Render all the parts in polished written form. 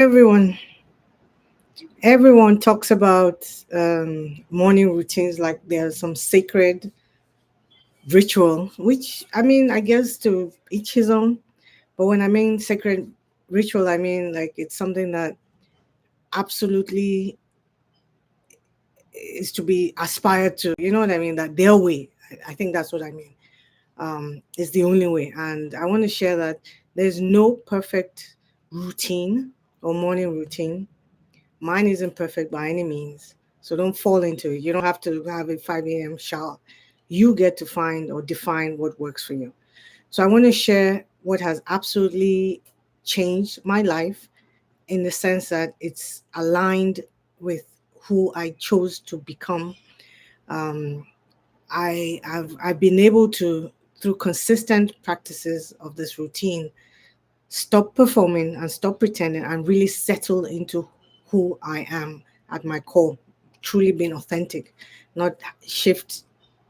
Everyone, everyone talks about morning routines like there's some sacred ritual, which I mean, I guess to each his own. But when I mean sacred ritual, I mean like it's something that absolutely is to be aspired to. You know what I mean? That their way. I think that's what I mean. Is the only way. And I want to share that there's no perfect routine or morning routine. Mine isn't perfect by any means. So don't fall into it. You don't have to have a 5 a.m. shower. You get to find or define what works for you. So I want to share what has absolutely changed my life in the sense that it's aligned with who I chose to become. Um, I've been able to, through consistent practices of this routine, stop performing and stop pretending and really settle into who I am at my core, truly being authentic, not shape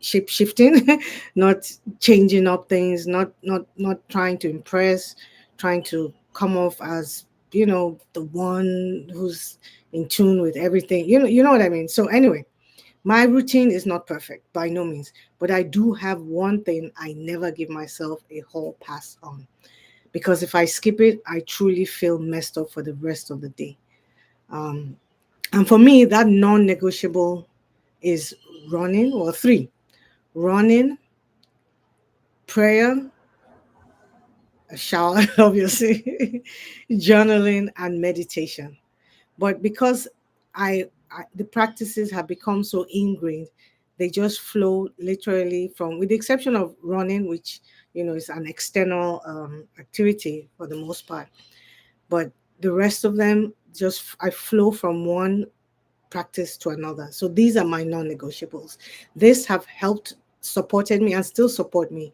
shifting, not changing up things, not trying to impress, trying to come off as the one who's in tune with everything. You know what I mean. So anyway, my routine is not perfect by no means, but I do have one thing I never give myself a whole pass on, because if I skip it, I truly feel messed up for the rest of the day. Um, and for me, that non negotiable is running, or three: running, prayer, a shower, obviously, journaling, and meditation. But because the practices have become so ingrained, they just flow literally from, with the exception of running, which is an external activity for the most part. But the rest of them, just I flow from one practice to another. So these are my non-negotiables. This have helped, supported me, and still support me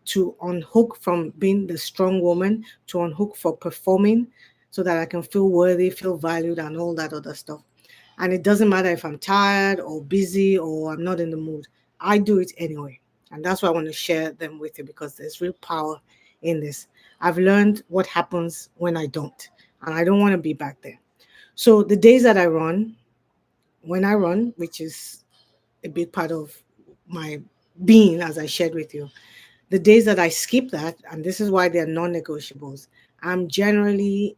to unhook from being the strong woman, to unhook for performing, so that I can feel worthy, feel valued, and all that other stuff. And it doesn't matter if I'm tired or busy or I'm not in the mood. I do it anyway. And that's why I want to share them with you, because there's real power in this. I've learned what happens when I don't, and I don't want to be back there. So the days that I run, when I run, which is a big part of my being, as I shared with you, the days that I skip that, and this is why they're non-negotiables, I'm generally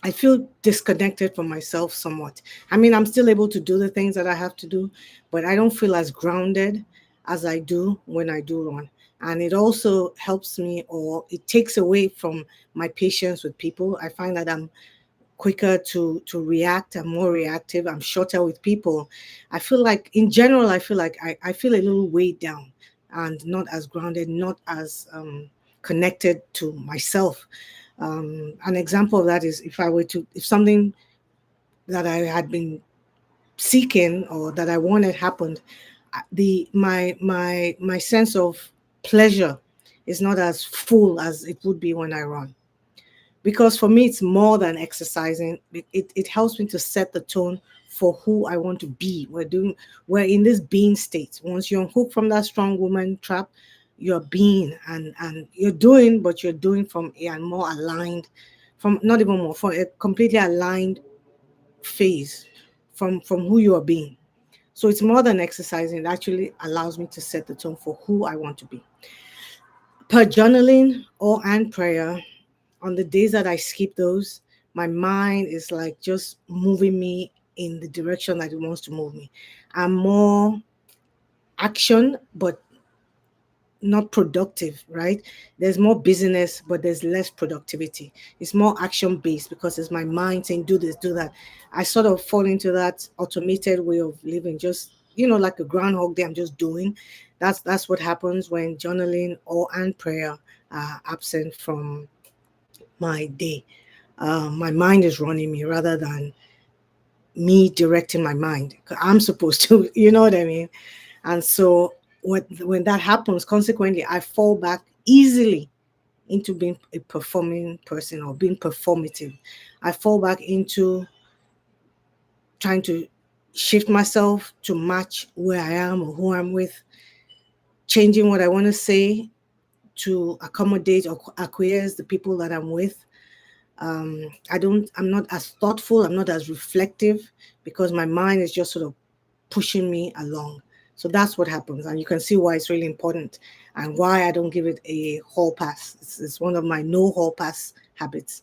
I feel disconnected from myself somewhat. I mean, I'm still able to do the things that I have to do, but I don't feel as grounded as I do when I do run. And it also helps me, or it takes away from my patience with people. I find that I'm quicker to react. I'm more reactive. I'm shorter with people. I feel like, in general, I feel like I feel a little weighed down and not as grounded, not as connected to myself. An example of that is, if something that I had been seeking or that I wanted happened, the my sense of pleasure is not as full as it would be when I run, because for me it's more than exercising. It helps me to set the tone for who I want to be. We're in this being state. Once you're unhooked from that strong woman trap, you're being, and you're doing, but you're doing from a more aligned, from not even more, from a completely aligned phase, from who you are being. So it's more than exercising. It actually allows me to set the tone for who I want to be. Per journaling or and prayer, on the days that I skip those, my mind is like just moving me in the direction that it wants to move me. I'm more action, but not productive, right? There's more busyness, but there's less productivity. It's more action based because it's my mind saying, do this, do that. I sort of fall into that automated way of living, just, like a groundhog day, I'm just doing. That's what happens when journaling or and prayer are absent from my day. My mind is running me rather than me directing my mind. 'Cause I'm supposed to, you know what I mean? And so when that happens, consequently, I fall back easily into being a performing person or being performative. I fall back into trying to shift myself to match where I am or who I'm with, changing what I want to say to accommodate or acquiesce the people that I'm with. I'm not as thoughtful, I'm not as reflective, because my mind is just sort of pushing me along. So that's what happens. And you can see why it's really important and why I don't give it a hall pass. It's one of my no hall pass habits.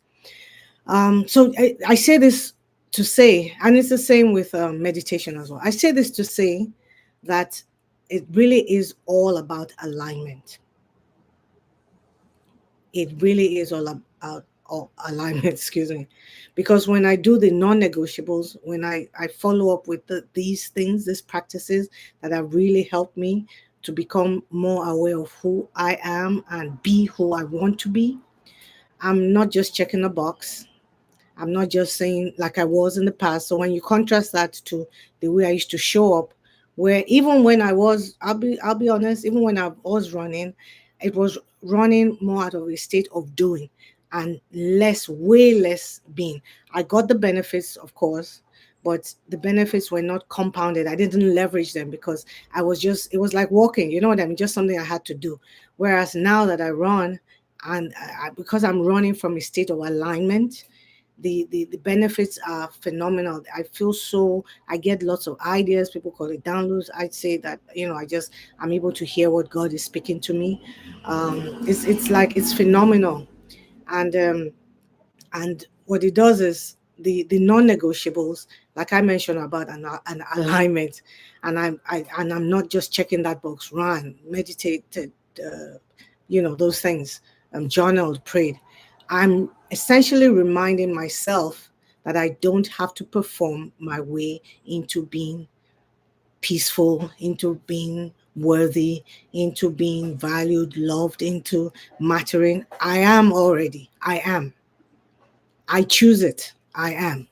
So I say this to say, and it's the same with meditation as well. I say this to say that it really is all about alignment. It really is all about alignment, excuse me. Because when I do the non-negotiables, when I follow up with these things, these practices that have really helped me to become more aware of who I am and be who I want to be, I'm not just checking a box. I'm not just saying like I was in the past. So when you contrast that to the way I used to show up, where even when I was, I'll be honest, even when I was running, it was running more out of a state of doing and less, way less being. I got the benefits, of course, but the benefits were not compounded. I didn't leverage them because it was like walking, you know what I mean? Just something I had to do. Whereas now that I run, and because I'm running from a state of alignment, the benefits are phenomenal. I feel so, I get lots of ideas. People call it downloads. I'd say that, I'm able to hear what God is speaking to me. It's like it's phenomenal. And um and what it does is the non-negotiables, like I mentioned about an alignment. And I'm not just checking that box. Run, meditated, those things. Journaled, prayed. I'm essentially reminding myself that I don't have to perform my way into being peaceful, into being worthy, into being valued, loved, into mattering. I am already. I am. I choose it. I am.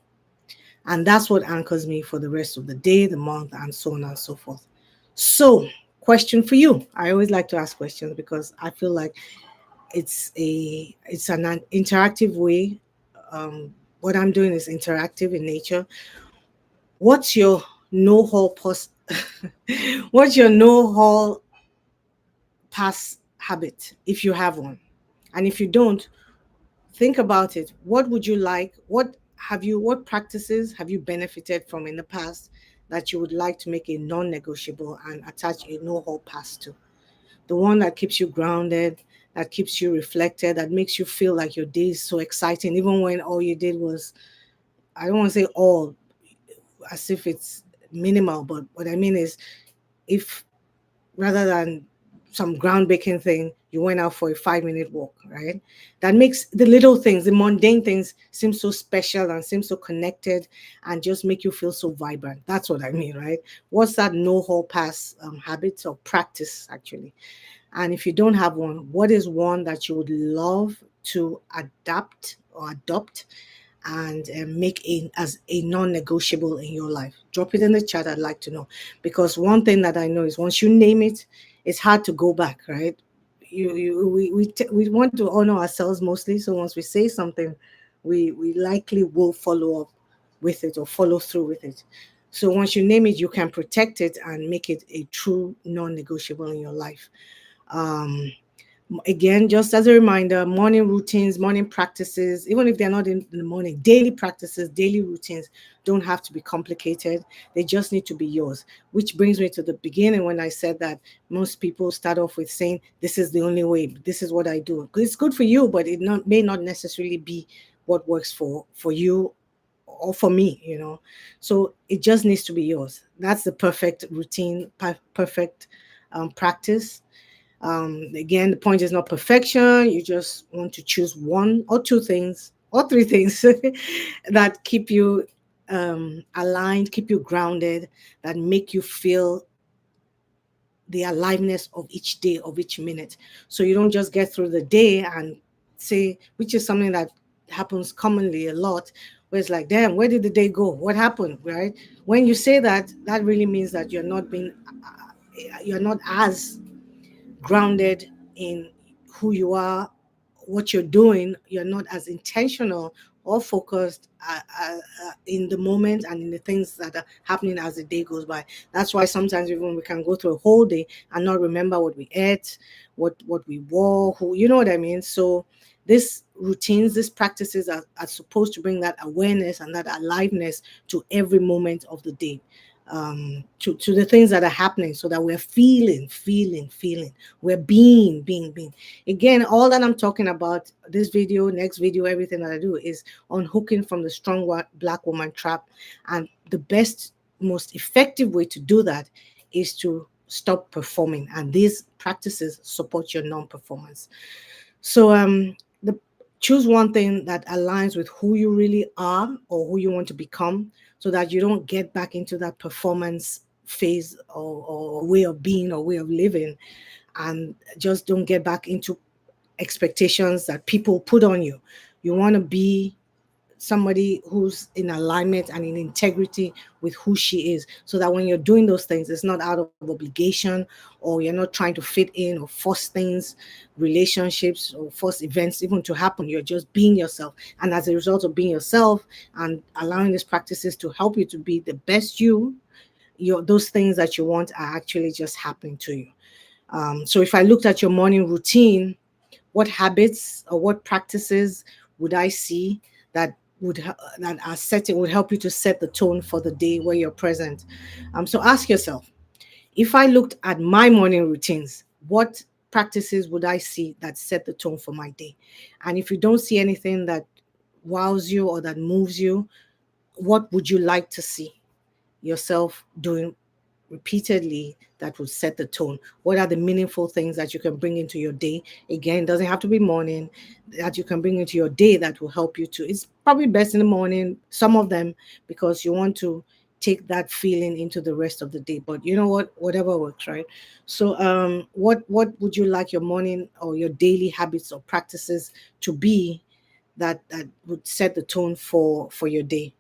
And that's what anchors me for the rest of the day, the month, and so on and so forth. So, question for you. I always like to ask questions because I feel like it's an interactive way. What I'm doing is interactive in nature. What's your no hall post? What's your no hall pass habit if you have one? And if you don't, think about it. What would you like? What practices have you benefited from in the past that you would like to make a non-negotiable and attach a no hall pass to? The one that keeps you grounded, that keeps you reflected, that makes you feel like your day is so exciting, even when all you did was, I don't want to say all, as if it's minimal, but what I mean is, if rather than some groundbreaking thing, you went out for a 5 minute walk, right? That makes the little things, the mundane things, seem so special and seem so connected and just make you feel so vibrant. That's what I mean, right? What's that no hall pass habit or practice, actually? And if you don't have one, what is one that you would love to adapt or adopt and make as a non-negotiable in your life? Drop it in the chat. I'd like to know, because one thing that I know is once you name it, it's hard to go back, right? We want to honor ourselves mostly, so once we say something, we likely will follow up with it or follow through with it. So once you name it, you can protect it and make it a true non-negotiable in your life. um Again, just as a reminder, morning routines, morning practices, even if they're not in the morning, daily practices, daily routines don't have to be complicated. They just need to be yours. Which brings me to the beginning when I said that most people start off with saying, this is the only way, this is what I do. It's good for you, but may not necessarily be what works for you or for me. So it just needs to be yours. That's the perfect routine, perfect practice. Again, the point is not perfection. You just want to choose one or two things or three things that keep you aligned, keep you grounded, that make you feel the aliveness of each day, of each minute. So you don't just get through the day and say, which is something that happens commonly a lot, where it's like, damn, where did the day go? What happened? Right? When you say that, that really means that you're not as grounded in who you are, what you're doing. You're not as intentional all focused in the moment and in the things that are happening as the day goes by. That's why sometimes even we can go through a whole day and not remember what we ate, what we wore, who, you know what I mean. So these routines, these practices are supposed to bring that awareness and that aliveness to every moment of the day, to the things that are happening, so that we're feeling, we're being. Again, all that I'm talking about, this video, next video, everything that I do is unhooking from the strong black woman trap. And the best, most effective way to do that is to stop performing. And these practices support your non-performance. So the choose one thing that aligns with who you really are or who you want to become, so that you don't get back into that performance phase, or way of being or way of living, and just don't get back into expectations that people put on you. You want to be somebody who's in alignment and in integrity with who she is, so that when you're doing those things, it's not out of obligation, or you're not trying to fit in or force things, relationships or force events even to happen. You're just being yourself, and as a result of being yourself and allowing these practices to help you to be the best you, those things that you want are actually just happening to you. So if I looked at your morning routine, what habits or what practices would I see that that are setting would help you to set the tone for the day where you're present? So ask yourself, if I looked at my morning routines, what practices would I see that set the tone for my day? And if you don't see anything that wows you or that moves you, what would you like to see yourself doing repeatedly that will set the tone? What are the meaningful things that you can bring into your day? Again, it doesn't have to be morning, that you can bring into your day that will help you to. It's probably best in the morning, some of them, because you want to take that feeling into the rest of the day. But you know what? Whatever works, right? So what would you like your morning or your daily habits or practices to be that would set the tone for your day?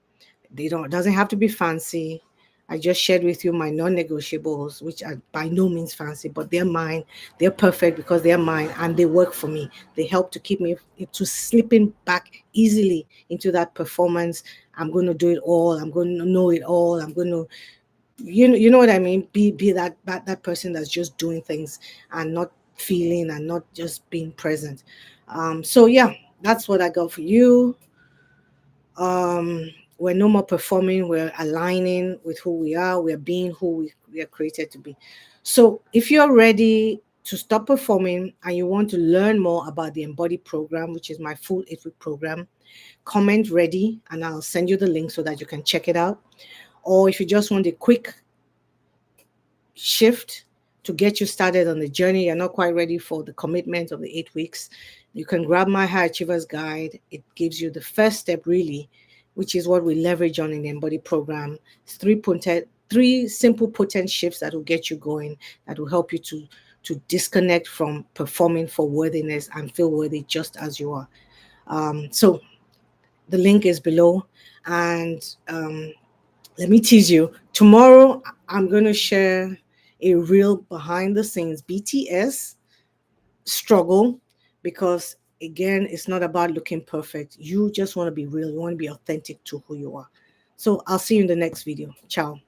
They don't, it doesn't have to be fancy. I just shared with you my non-negotiables, which are by no means fancy, but they're mine. They're perfect because they're mine and they work for me. They help to keep me to slipping back easily into that performance. I'm going to do it all. I'm going to know it all. I'm going to, you know what I mean? Be that person that's just doing things and not feeling and not just being present. So yeah, that's what I got for you. We're no more performing, we're aligning with who we are, we're being who we are created to be. So if you're ready to stop performing and you want to learn more about the Embody program, which is my full 8-week program, comment ready and I'll send you the link so that you can check it out. Or if you just want a quick shift to get you started on the journey, you're not quite ready for the commitment of the 8 weeks, you can grab my High Achievers Guide. It gives you the first step, really, which is what we leverage on in the Embody program. It's three simple potent shifts that will get you going, that will help you to disconnect from performing for worthiness and feel worthy just as you are. So the link is below. And let me tease you. Tomorrow, I'm going to share a real behind the scenes BTS struggle, because, again, it's not about looking perfect. You just want to be real. You want to be authentic to who you are. So I'll see you in the next video. Ciao.